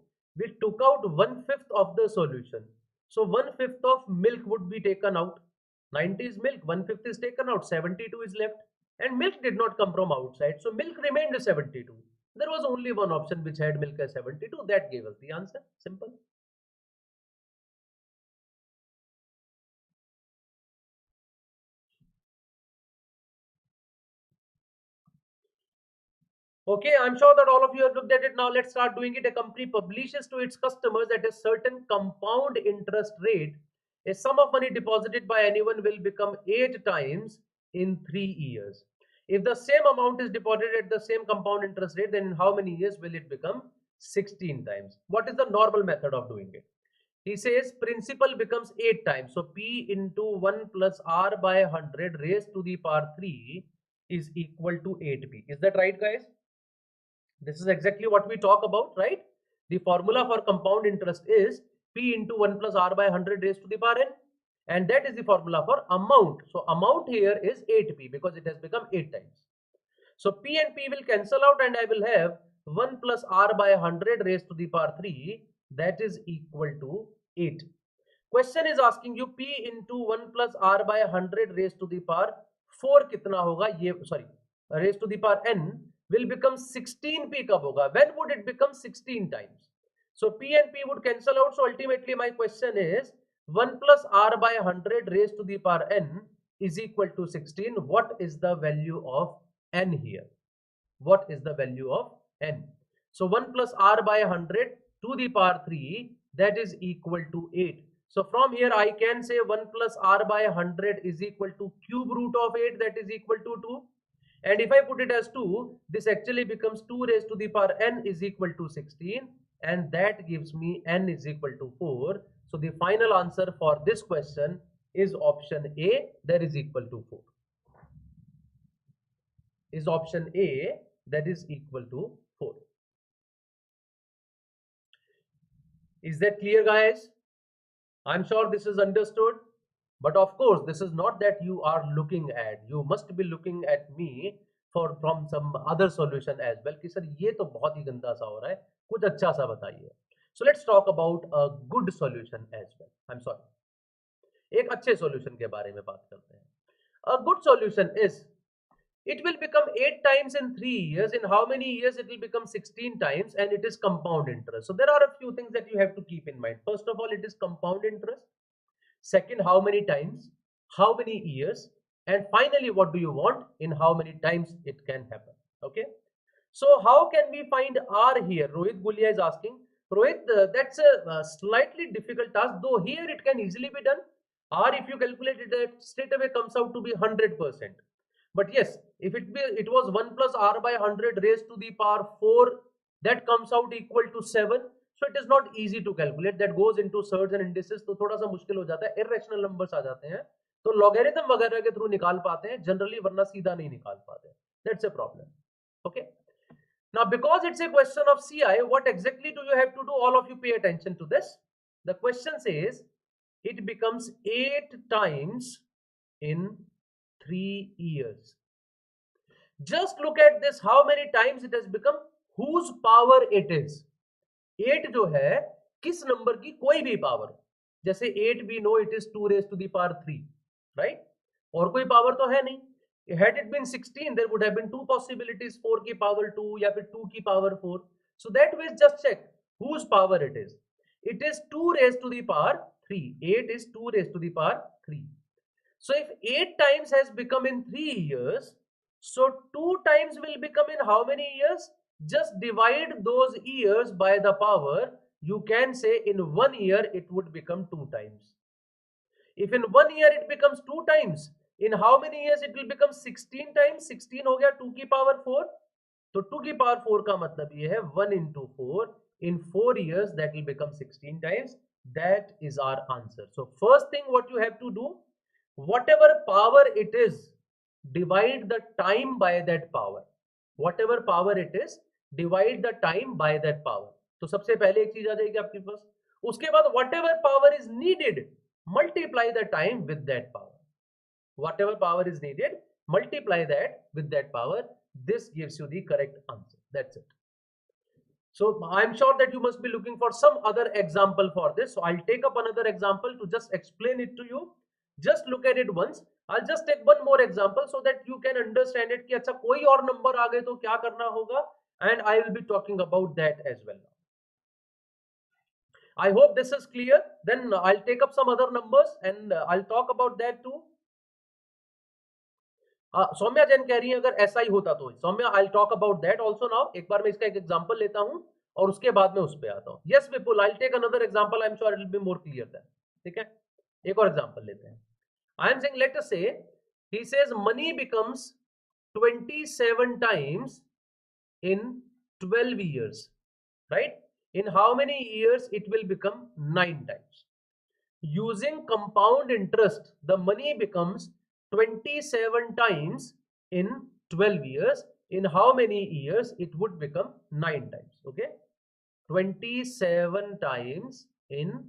We took out 1/5 of the solution. So 1/5 of milk would be taken out. 90 is milk, 1/5 is taken out, 72 is left. And milk did not come from outside, so milk remained 72. There was only one option which had milk as 72. That gave us the answer. Simple. Okay, I'm sure that all of you have looked at it. Now let's start doing it. A company publishes to its customers at a certain compound interest rate. A sum of money deposited by anyone will become 8 times in 3 years. If the same amount is deposited at the same compound interest rate, then in how many years will it become 16 times? What is the normal method of doing it? He says principal becomes 8 times. So P into 1 plus R by 100 raised to the power 3 is equal to 8P. Is that right, guys? This is exactly what we talk about, right? The formula for compound interest is P into 1 plus R by 100 raised to the power n. And that is the formula for amount. So amount here is 8P because it has become 8 times. So P and P will cancel out and I will have 1 plus R by 100 raised to the power 3, that is equal to 8. Question is asking you P into 1 plus R by 100 raised to the power 4 कितना होगा? ये sorry, raised to the power n will become 16P कब होगा? When would it become 16 times? So P and P would cancel out. So ultimately my question is 1 plus R by 100 raised to the power n is equal to 16. What is the value of n here? What is the value of n? So 1 plus R by 100 to the power 3, that is equal to 8. So from here I can say 1 plus R by 100 is equal to cube root of 8, that is equal to 2. And if I put it as 2, this actually becomes 2 raised to the power n is equal to 16, and that gives me n is equal to 4. So the final answer for this question is option A, that is equal to 4. Is option A, that is equal to 4. Is that clear, guys? I'm sure this is understood. But of course, this is not that you are looking at. You must be looking at me for from some other solution as well. कि sir ये तो बहुत ही गंदा सा हो रहा है, कुछ अच्छा सा बताइए. So let's talk about a good solution as well. I'm sorry. एक अच्छे solution के बारे में बात करते हैं. A good solution is it will become 8 times in 3 years. In how many years it will become 16 times, and it is compound interest. So there are a few things that you have to keep in mind. First of all, it is compound interest. Second, how many times, how many years, and finally, what do you want, in how many times it can happen. Okay. So how can we find R here? Rohit Gulia is asking. Rohit, that's a slightly difficult task, though here it can easily be done. R, if you calculate it, straight away comes out to be 100%. But yes, if it was 1 plus R by 100 raised to the power 4, that comes out equal to 7. So it is not easy to calculate. That goes into surds and indices, तो थोड़ा सा मुश्किल हो जाता है. Irrational numbers आ जाते हैं, तो logarithm वगैरह के थ्रू निकाल पाते हैं generally, वरना सीधा नहीं निकाल पाते. That's a problem. Okay. Now, because it's a question of CI, what exactly do you have to do? All of you pay attention to this. The question says it becomes 8 times in 3 years. Just look at this, how many times it has become, whose power it is. 8 जो है किस number की कोई भी power, जैसे 8 we know it is 2 raised to the power 3, right? और कोई power तो है नहीं. Had it been 16, there would have been two possibilities, 4 की power 2 या फिर 2 की power 4. So that way just check whose power it is. It is 2 raised to the power 3. 8 is 2 raised to the power 3. So if 8 times has become in 3 years, so 2 times will become in how many years? Just divide those years by the power. You can say in 1 year it would become 2 times. If in 1 year it becomes 2 times, in how many years it will become 16 times? 16 हो गया 2 की power 4. तो 2 की power 4 का मतलब ये है 1 into 4. In 4 years that will become 16 times. That is our answer. So first thing what you have to do, whatever power it is, divide the time by that power. Whatever power it is, divide the time by that power. तो सबसे पहले एक चीज आ जाएगी आपके पास. उसके बाद whatever power is needed, multiply the time with that power. Whatever power is needed, multiply that with that power. This gives you the correct answer. That's it. So I'm sure that you must be looking for some other example for this. So I'll take up another example to just explain it to you. Just look at it once. I'll just take one more example so that you can understand it कि अच्छा कोई और number आ गए तो क्या करना होगा, and I will be talking about that as well now. I hope this is clear. Then I'll take up some other numbers and I'll talk about that too. Saumya Jain कह रही है अगर ऐसा ही होता तो. Saumya, I'll talk about that also now. एक बार मैं इसका एक एग्जांपल लेता हूं और उसके बाद में उस पे आता हूं. Yes Vipul, I'll take another example. I'm sure it will be more clear then. ठीक है, एक और एग्जांपल लेते हैं. I am saying, let us say he says money becomes 27 times in 12 years, right? In how many years it will become 9 times? Using compound interest, the money becomes 27 times in 12 years. In how many years it would become 9 times? Okay, 27 times in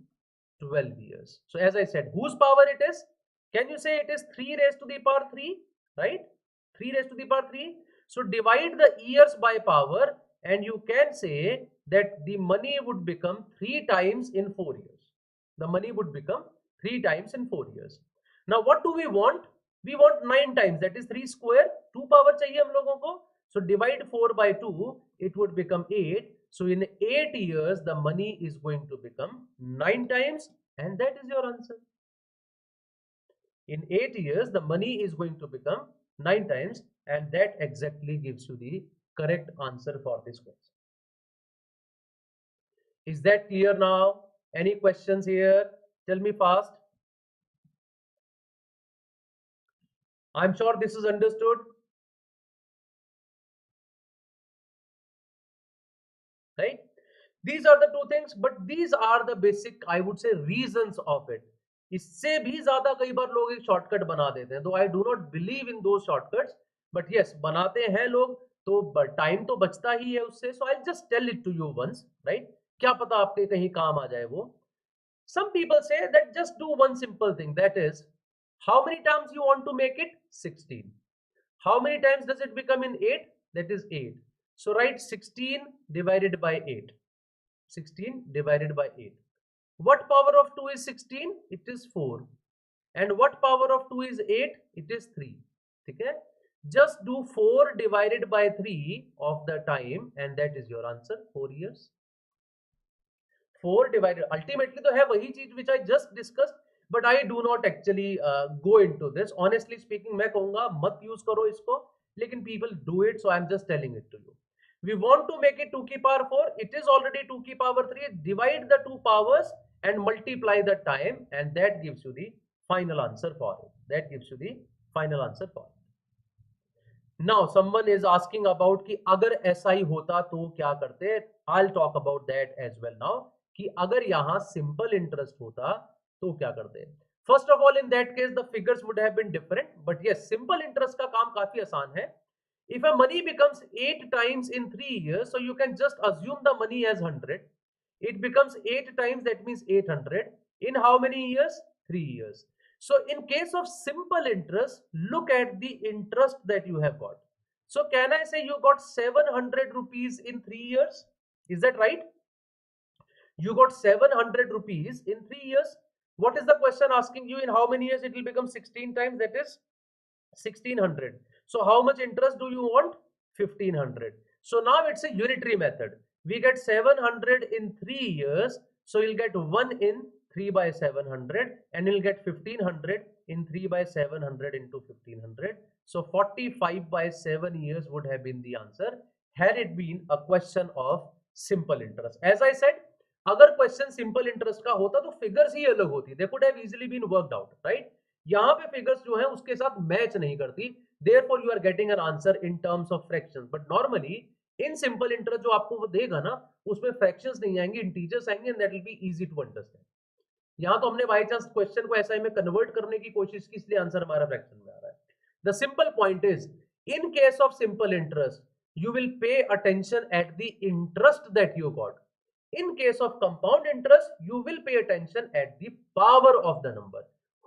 12 years. So as I said, whose power it is? Can you say it is 3 raised to the power 3, right? 3 raised to the power 3. So divide the years by power and you can say that the money would become 3 times in 4 years. The money would become 3 times in 4 years. Now what do we want? We want 9 times, that is 3 square. 2 power चाहिए हम लोगों को. So divide 4 by 2, it would become 8. So in 8 years, the money is going to become 9 times, and that is your answer. In 8 years, the money is going to become 9 times, and that exactly gives you the correct answer for this question. Is that clear now? Any questions here? Tell me fast. I'm sure this is understood. Right? These are the two things, but these are the basic, I would say, reasons of it. इससे भी ज्यादा कई बार लोग एक shortcut बना देते हैं, तो I do not believe in दो शॉर्टकट्स, बट यस बनाते हैं लोग, तो टाइम तो बचता ही है उससे. So I just tell it to you once, right? क्या पता आपके कहीं काम आ जाए वो. Some people say that just do one simple thing, that is, how many times you want to make it? 16. How many times does it become in 8? That is 8. So write 16 divided by 8. 16 divided by 8. What power of 2 is 16? It is 4. And what power of 2 is 8? It is 3. Okay? Just do 4 divided by 3 of the time, and that is your answer, 4 years. 4 divided, ultimately तो है वही चीज which I just discussed, but I do not actually go into this. Honestly speaking, मैं कहूंगा मत use करो इसको, लेकिन people do it, so I'm just telling it to you. We want to make it 2 की power 4. It is already 2 की power 3. Divide the two powers and multiply the time, and that gives you the final answer for it. That gives you the final answer for it. Now someone is asking about कि अगर ऐसा ही होता तो क्या करते. I'll talk about that as well now, कि अगर यहाँ सिंपल इंटरेस्ट होता तो क्या करते. First of all, in that case the figures would have been different, but yes simple interest का काम काफी आसान है. If a money becomes 8 times in 3 years, so you can just assume the money as 100. It becomes 8 times, that means 800. In how many years? 3 years. So in case of simple interest, look at the interest that you have got. So can I say you got 700 rupees in 3 years? Is that right? You got 700 rupees in 3 years. What is the question asking you? In how many years it will become 16 times? That is 1600. So how much interest do you want? 1500. So now it's a unitary method. We get 700 in 3 years. So you'll get 1 in 3 by 700, and you'll get 1500 in 3 by 700 into 1500. So 45 by 7 years would have been the answer had it been a question of simple interest. As I said, अगर question simple interest का होता तो figures ही अलग होती, they could have easily been worked out, right? यहाँ पे figures जो है उसके साथ मैच नहीं करती, therefore you are getting an answer in terms of fractions. But normally in simple interest जो आपको वो देगा ना, उसमें फ्रैक्शंस नहीं आएंगे, इंटीजर्स आएंगे, and that will be easy to understand. यहाँ तो हमने बाय चांस क्वेश्चन को एसआई में कन्वर्ट करने की कोशिश की, इसलिए आंसर हमारा फ्रैक्शन में आ रहा है. The simple point is, in case of simple interest you will pay attention at the interest that you got. In case of compound interest, you will pay attention at the power of the number,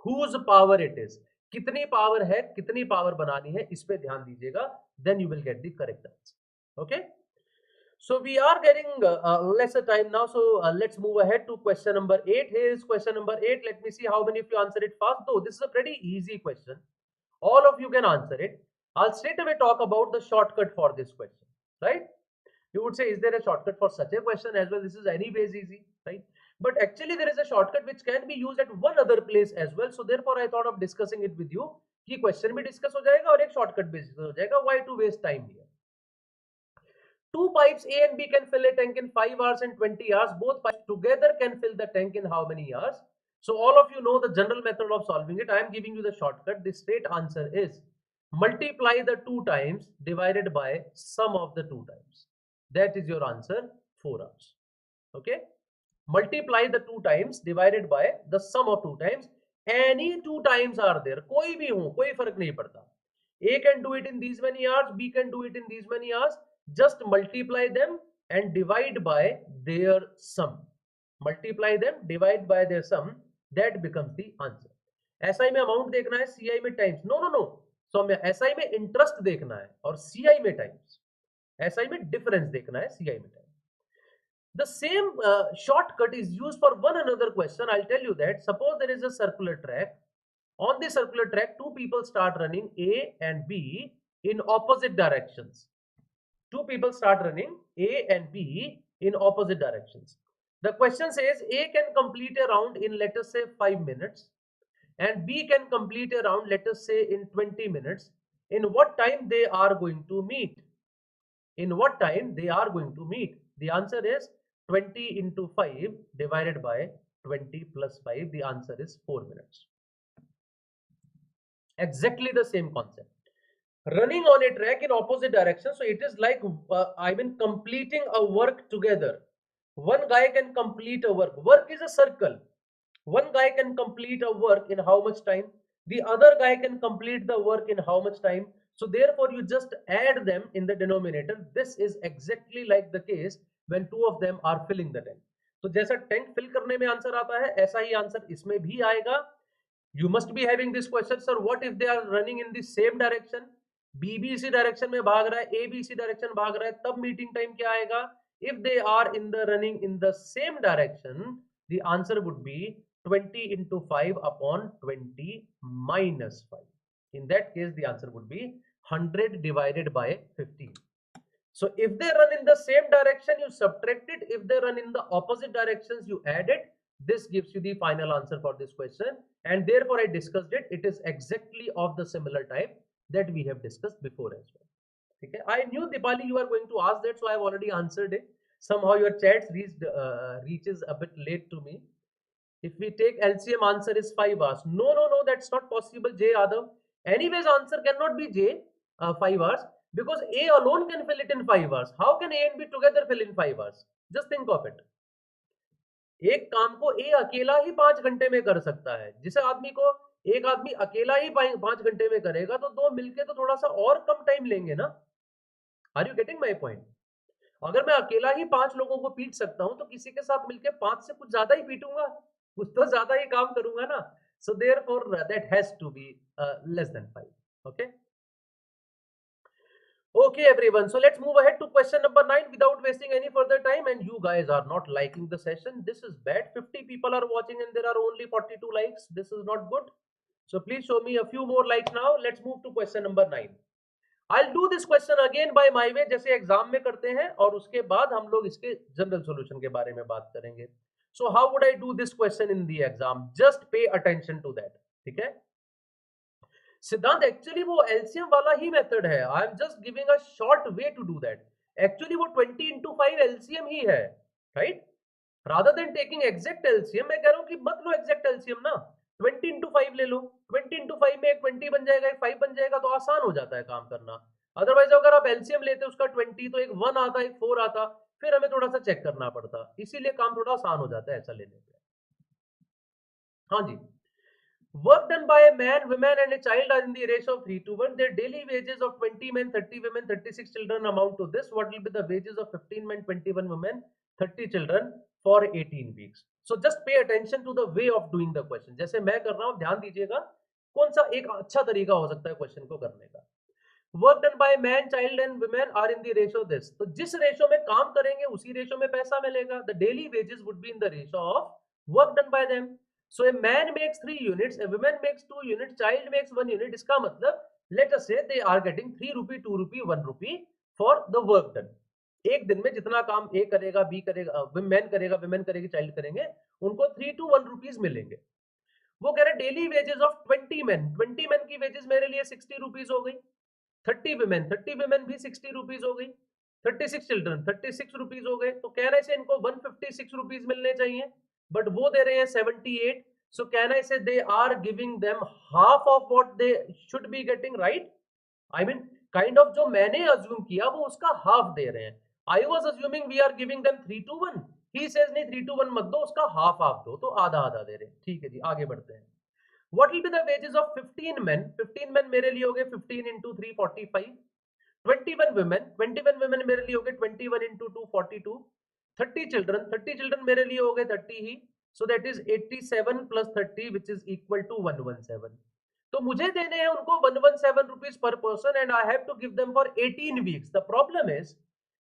whose power it is. कितनी power है, कितनी power बनानी है, इस पे ध्यान दीजिएगा, then you will get the correct answer. Okay, so we are getting lesser time now, so let's move ahead to question number 8. Here is question number 8. Let me see how many of you answer it fast. Though this is a pretty easy question, all of you can answer it. I'll straight away talk about the shortcut for this question, right? You would say, is there a shortcut for such a question as well? This is anyways easy, right? But actually there is a shortcut which can be used at one other place as well. So therefore I thought of discussing it with you, कि question भी discuss हो जाएगा और एक shortcut भी discuss हो जाएगा. Why to waste time here? Two pipes A and B can fill a tank in 5 hours and 20 hours. Both pipes together can fill the tank in how many hours? So all of you know the general method of solving it. I am giving you the shortcut. The straight answer is multiply the 2 times divided by sum of the 2 times. That is your answer, 4 hours. Okay, multiply the 2 times divided by the sum of 2 times. Any 2 times are there, कोई भी हो, कोई फर्क नहीं पड़ता. A can do it in these many hours, B can do it in these many hours. Just multiply them and divide by their sum. Multiply them, divide by their sum. That becomes the answer. SI में amount देखना है, CI में times. No no no, सो हमें SI में interest देखना है और CI में टाइम्स. SI में डिफरेंस देखना है, CI में times. The same shortcut is used for one another question. I'll tell you that. Suppose there is a circular track. On the circular track, two people start running, A and B, in opposite directions. Two people start running, A and B, in opposite directions. The question says A can complete a round in, let us say, 5 minutes, and B can complete a round, let us say, in 20 minutes. In what time they are going to meet? In what time they are going to meet? The answer is 20 into 5 divided by 20 plus 5. The answer is 4 minutes. Exactly the same concept. Running on a track in opposite direction, so it is like completing a work together. One guy can complete a work. Work is a circle. One guy can complete a work in how much time? The other guy can complete the work in how much time? So therefore you just add them in the denominator. This is exactly like the case when two of them are filling the tank. तो जैसा tank fill करने में answer आता है, ऐसा ही answer इसमें भी आएगा. You must be having this question, sir, what if they are running in the same direction? B भी इसी डायरेक्शन में भाग रहा है, A भी इसी डायरेक्शन भाग रहा है, तब मीटिंग टाइम क्या आएगा? If they are in the running in the same direction, the answer would be 20 into 5 upon 20 minus 5. In that case, the answer would be 100 divided by 15. So if they run in the same direction, you subtract it. If they run in the opposite directions, you add it. This gives you the final answer for this question. And therefore, I discussed it. It is exactly of the similar type that we have discussed before as well. Okay. I knew, Dipali, you are going to ask that, so I have already answered it. Somehow your chats reaches a bit late to me. If we take LCM, answer is 5 hours. No, that's not possible, J Yadav. Anyways, answer cannot be J, 5 hours, because A alone can fill it in 5 hours. How can A and B together fill in 5 hours? Just think of it. एक काम को A अकेला ही 5 घंटे में कर सकता है. जिसे आदमी को एक आदमी अकेला ही 5 घंटे में करेगा, तो दो मिलके तो थोड़ा सा और कम टाइम लेंगे ना. Are you getting my point? अगर मैं अकेला ही 5 लोगों को पीट सकता हूं, तो किसी के साथ मिलकर 5 से कुछ ज्यादा ही पीटूंगा, कुछ तो ज्यादा ही काम करूंगा ना. So therefore that has to be less than 5. Okay. Okay, everyone. So let's move ahead to question number 9 without wasting any further time. And you guys are not liking the session. This is bad. 50 people are watching and there are only 42 likes. This is not good. So please show me a few more likes now. Let's move to question number 9. I'll do this question again by my way, जैसे exam में करते हैं, और उसके बाद हम लोग इसके जनरल सॉल्यूशन के बारे में बात करेंगे. So how would I do this question in the exam? Just pay attention to that. ठीक है. सिद्धांत एक्चुअली वो एलसीएम वाला ही मेथड है. I am just giving a short way to do that. Actually वो 20 into 5 एलसीएम ही है, right? Rather than taking exact LCM, मैं कह रहा हूं कि मत लो एग्जैक्ट एलसीएम ना, 20 into 5 ले लो. 20 into 5 में एक 20 बन जाएगा, एक 5 बन जाएगा, तो आसान हो जाता है काम करना. अदरवाइज अगर आप एलसीएम लेते उसका 20, तो एक 1 आता, एक 4 आता, फिर हमें थोड़ा सा चेक करना पड़ता. इसीलिए काम थोड़ा आसान हो जाता है ऐसा लेने पे. हाँ जी. Work done by a man, woman and a child are in the ratio of 3 to 1. Their daily wages of 20 men, 30 women, 36 children amount to this. What will be the wages of 15 men, 21 women, 30 children for 18 weeks? So just pay attention to the way of doing the question. जैसे मैं कर रहा हूँ, ध्यान दीजिएगा कौन सा एक अच्छा तरीका हो सकता है क्वेश्चन को करने का. Work done by man, child and women are in the ratio this. तो जिस रेशियो में काम करेंगे उसी रेशियो में पैसा मिलेगा. The daily wages would be in the ratio of work done bye them. So a man makes 3 units, a woman makes 2 units, child makes 1 unit. इसका मतलब let us say they are getting 3 rupee, 2 rupee, 1 rupee for the work done. एक दिन में जितना काम A करेगा, B करेगा, man करेगा, women करेगी, चाइल्ड करेंगे, उनको 3 to 1 rupees मिलेंगे. वो कह रहे daily wages of 20 men. 20 men की वेजेस मेरे लिए 60 rupees हो गई. 30 women भी 60 rupees हो गई. 36 children 36 rupees हो गए. तो कह रहे से इनको 156 rupees मिलने चाहिए, बट वो दे रहे हैं 78. So can I say they are giving them half of what they should be getting, right? I mean, kind of जो मैंने assume किया वो उसका half दे रहे हैं. I was assuming we are giving them 3 to 1. He says नहीं 3 to 1 मत दो, उसका half आप दो, तो आधा आधा दे रहे हैं. ठीक है जी, आगे बढ़ते हैं. What will be the wages of 15 men? 15 men मेरे लिए हो गए 15 into 3 45. 21 women मेरे लिए हो गए 21 into 2 42. 30 children मेरे लिए हो गए 30 ही. So that is 87 plus 30 which is equal to 117. तो मुझे देने हैं उनको 117 rupees per person and I have to give them for 18 weeks. The problem is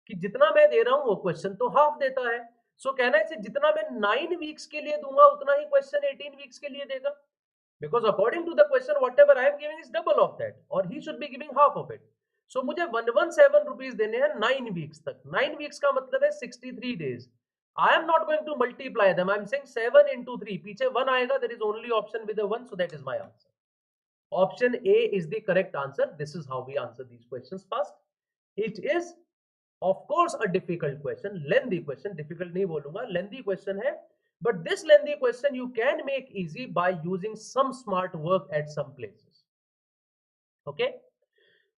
कि जितना मैं दे रहा हूं वो क्वेश्चन तो हाफ देता है. So कहना है जितना मैं 9 weeks के लिए दूंगा उतना ही क्वेश्चन 18 weeks के लिए देगा. Because according to the question whatever I am giving is double of that, or he should be giving half of it. So मुझे 117 rupees देने हैं 9 weeks तक. 9 weeks का मतलब है 63 days. I am not going to multiply them. I am saying 7 into 3. पीछे 1 आएगा. There is only option with a 1, so that is my answer. Option A is the correct answer. This is how we answer these questions first. It is of course a difficult question, lengthy question. Difficult नहीं बोलूंगा, lengthy question है. But this lengthy question you can make easy by using some smart work at some places. Okay.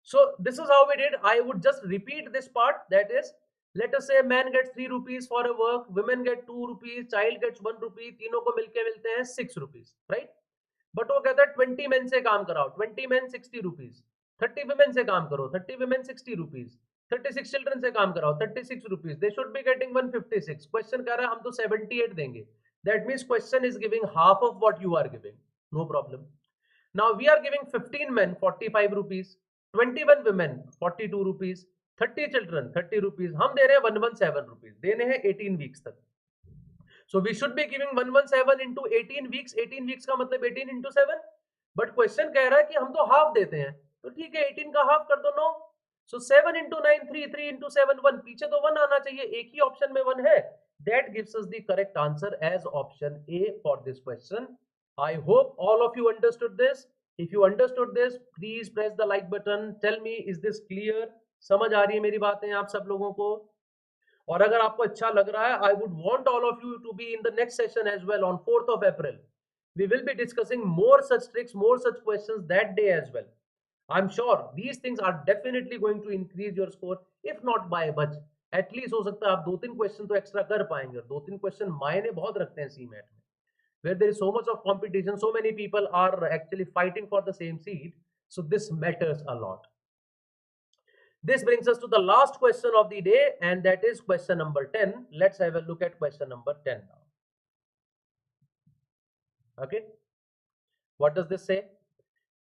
So this is how we did. I would just repeat this part. That is, Let us say man gets 3 rupees for a work, women get 2 rupees, child gets 1 rupee, तीनों को मिलके मिलते हैं 6 rupees, right? But वो कहता है 20 men से काम कराओ, 20 men 60 rupees, 30 women से काम करो, 30 women 60 rupees, 36 children से काम कराओ, 36 rupees, they should be getting 156. Question कह रहा है हम तो 78 देंगे, that means question is giving half of what you are giving, no problem. Now we are giving 15 men 45 rupees, 21 women 42 rupees, 30 children 30 rupees, हम दे रहे हैं 117 rupees, देने हैं 18 weeks तक. So we should be giving 117 into 18 weeks. 18 weeks का मतलब 18 into 7. But question कह रहा है कि हम तो half देते हैं, तो ठीक है 18 का half कर दो 9. So 7 into 9 3, 3 into 7 1. पीछे तो 1 आना चाहिए, एक ही ऑप्शन में 1 है. That gives us the correct answer as option A for this question. I hope all of you understood this. If you understood this, please press the like button. Tell me, is this clear? समझ आ रही है मेरी बातें आप सब लोगों को? और अगर आपको अच्छा लग रहा है, I would want all of you to be in the next session as well on 4th of April. We will be discussing more such tricks, more such questions that day as well. I'm sure these things are definitely going to increase your score, if not by much. At least हो सकता है आप 2-3 question तो extra कर पाएंगे. 2-3 question मायने बहुत रखते हैं CMAT में, where there is so much of competition, so many people are actually fighting for the same seat, so this matters a lot. This brings us to the last question of the day, and that is question number 10. Let's have a look at question number 10 now. Okay, what does this say?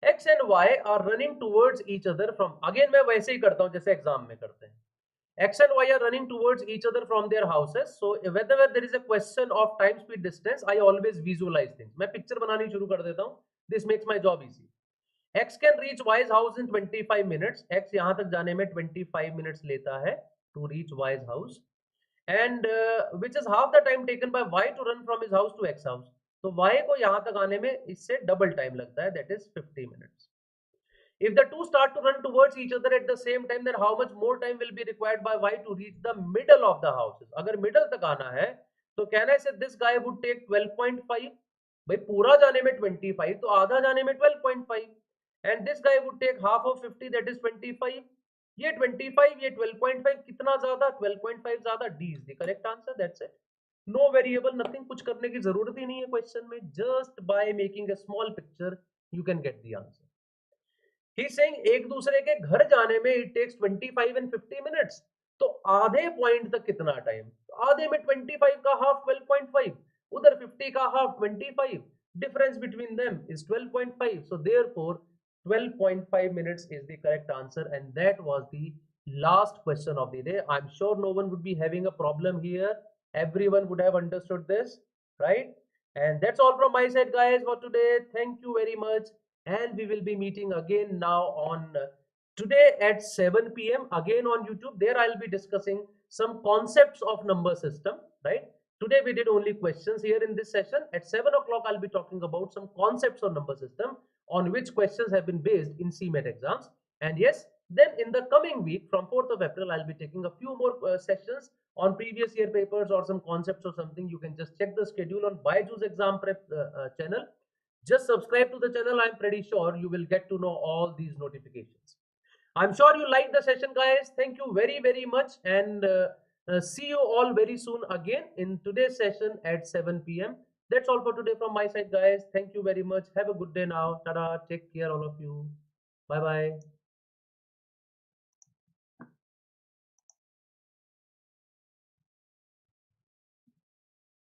X and Y are running towards each other from, again मैं वैसे ही करता हूँ जैसे exam में करते हैं. X and Y are running towards each other from their houses. So whenever there is a question of time, speed, distance, I always visualize things. मैं picture बनानी शुरू कर देता हूँ. This makes my job easy. X can reach Y's house in 25 minutes. X यहाँ तक जाने में 25 minutes लेता है to reach Y's house, and which is half the time taken by Y to run from his house to X house. तो Y को यहाँ तक आने में इससे डबल टाइम लगता है, that is 50 minutes. If the two start to run towards each other at the same time, then how much more time will be required by Y to reach the middle of the houses? अगर middle तक आना है तो can I say this guy would take 12.5? भाई पूरा जाने में 25 तो आधा जाने में 12.5, and this guy would take half of 50, that is 25. ये 25 ये 12.5 कितना ज्यादा? 12.5 ज्यादा. D is the correct answer. That's it. No variable, nothing. कुछ करने की जरूरत ही नहीं है क्वेश्चन में. Just by making a small picture, you can get the answer. He's saying एक दूसरे के घर जाने में it takes 25 and 50 minutes. तो आधे पॉइंट तक कितना टाइम? आधे में 25 का हाफ 12.5, उधर 50 का half 25. Difference between them is 12.5. So therefore 12.5 minutes is the correct answer, and that was the last question of the day. I'm sure no one would be having a problem here. Everyone would have understood this, right? And that's all from my side, guys, for today. Thank you very much, and we will be meeting again now on today at 7 p.m. again on YouTube. There I'll be discussing some concepts of number system, right? Today we did only questions here in this session. At 7 o'clock I'll be talking about some concepts of number system on which questions have been based in CMAT exams. And yes, then in the coming week from 4th of April, I'll be taking a few more sessions on previous year papers or some concepts or something. You can just check the schedule on BYJU'S exam prep channel. Just subscribe to the channel. I'm pretty sure you will get to know all these notifications. I'm sure you liked the session, guys. Thank you very, very much. And see you all very soon again in today's session at 7 p.m. That's all for today from my side, guys. Thank you very much. Have a good day now. Tada. Take care, all of you. Bye bye.